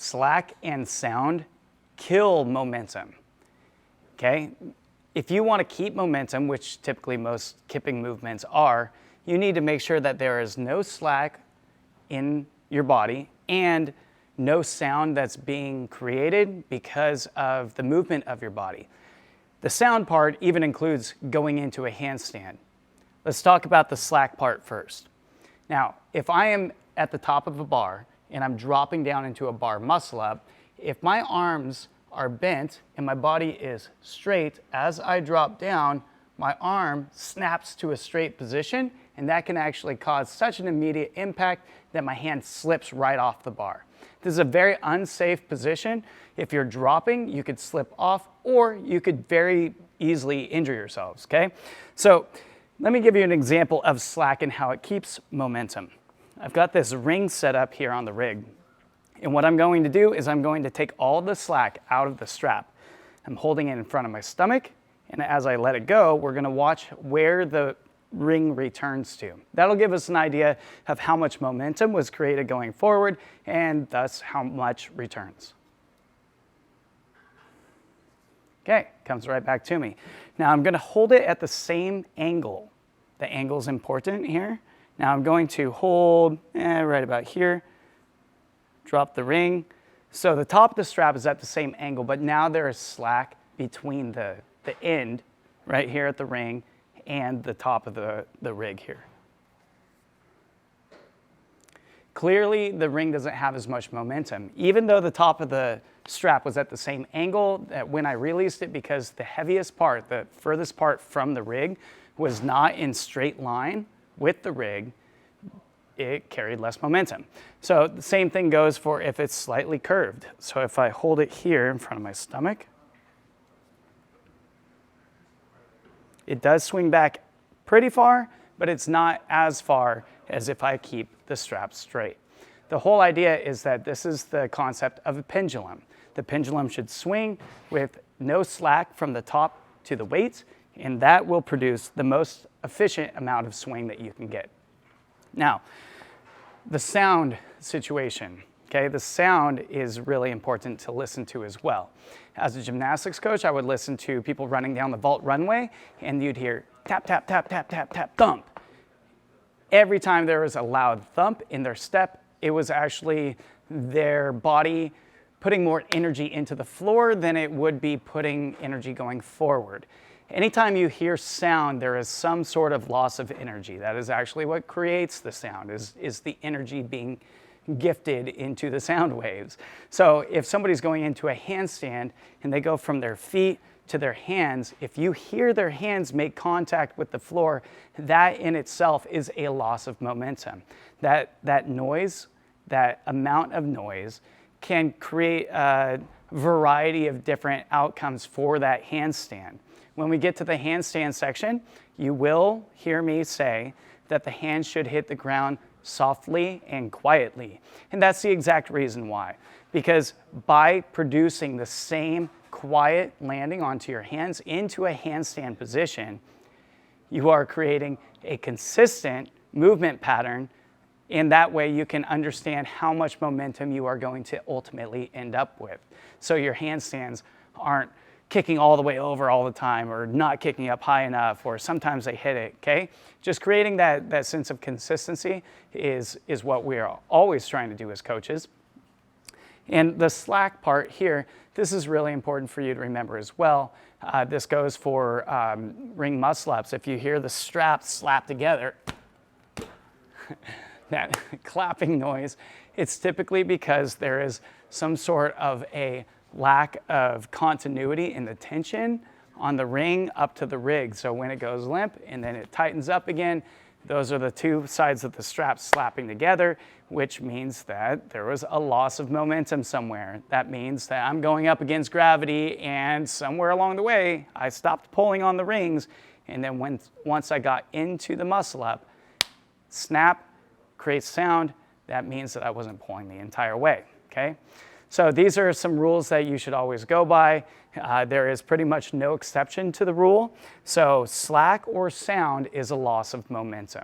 slack and sound kill momentum, okay? If you want to keep momentum, which typically most kipping movements are, you need to make sure that there is no slack in your body and no sound that's being created because of the movement of your body. The sound part even includes going into a handstand. Let's talk about the slack part first. Now, if I am at the top of a bar and I'm dropping down into a bar muscle up, if my arms are bent and my body is straight, as I drop down, my arm snaps to a straight position, and that can actually cause such an immediate impact that my hand slips right off the bar. This is a very unsafe position. If you're dropping, you could slip off, or you could very easily injure yourselves, okay? So let me give you an example of slack and how it keeps momentum. I've got this ring set up here on the rig. And what I'm going to do is I'm going to take all the slack out of the strap. I'm holding it in front of my stomach, and as I let it go, we're going to watch where the ring returns to. That'll give us an idea of how much momentum was created going forward, and thus how much returns. Okay, comes right back to me. Now I'm going to hold it at the same angle. The angle is important here. Now I'm going to hold right about here. Drop the ring. So the top of the strap is at the same angle, but now there is slack between the end right here at the ring and the top of the rig here. Clearly, the ring doesn't have as much momentum, even though the top of the strap was at the same angle that when I released it, because the heaviest part, the furthest part from the rig, was not in straight line with the rig, it carried less momentum. So the same thing goes for if it's slightly curved. So if I hold it here in front of my stomach, it does swing back pretty far, but it's not as far as if I keep the strap straight. The whole idea is that this is the concept of a pendulum. The pendulum should swing with no slack from the top to the weights, and that will produce the most efficient amount of swing that you can get. Now, the sound situation, okay? The sound is really important to listen to as well. As a gymnastics coach, I would listen to people running down the vault runway, and you'd hear tap, tap, tap, tap, tap, tap, thump. Every time there was a loud thump in their step, it was actually their body putting more energy into the floor than it would be putting energy going forward. Anytime you hear sound, there is some sort of loss of energy. That is actually what creates the sound, is the energy being gifted into the sound waves. So if somebody's going into a handstand and they go from their feet to their hands, if you hear their hands make contact with the floor, that in itself is a loss of momentum. That noise, that amount of noise, can create a variety of different outcomes for that handstand. When we get to the handstand section, you will hear me say that the hands should hit the ground softly and quietly. And that's the exact reason why. Because by producing the same quiet landing onto your hands into a handstand position, you are creating a consistent movement pattern, and that way you can understand how much momentum you are going to ultimately end up with. So your handstands aren't kicking all the way over all the time, or not kicking up high enough, or sometimes they hit it, okay? Just creating that sense of consistency is what we are always trying to do as coaches. And the slack part here, this is really important for you to remember as well. This goes for ring muscle-ups. If you hear the straps slap together, that clapping noise, it's typically because there is some sort of a lack of continuity in the tension on the ring up to the rig. So when it goes limp and then it tightens up again, those are the two sides of the strap slapping together, which means that there was a loss of momentum somewhere. That means that I'm going up against gravity, and somewhere along the way, I stopped pulling on the rings, and then once I got into the muscle up, snap, creates sound, that means that I wasn't pulling the entire way, okay? So these are some rules that you should always go by. There is pretty much no exception to the rule. So slack or sound is a loss of momentum.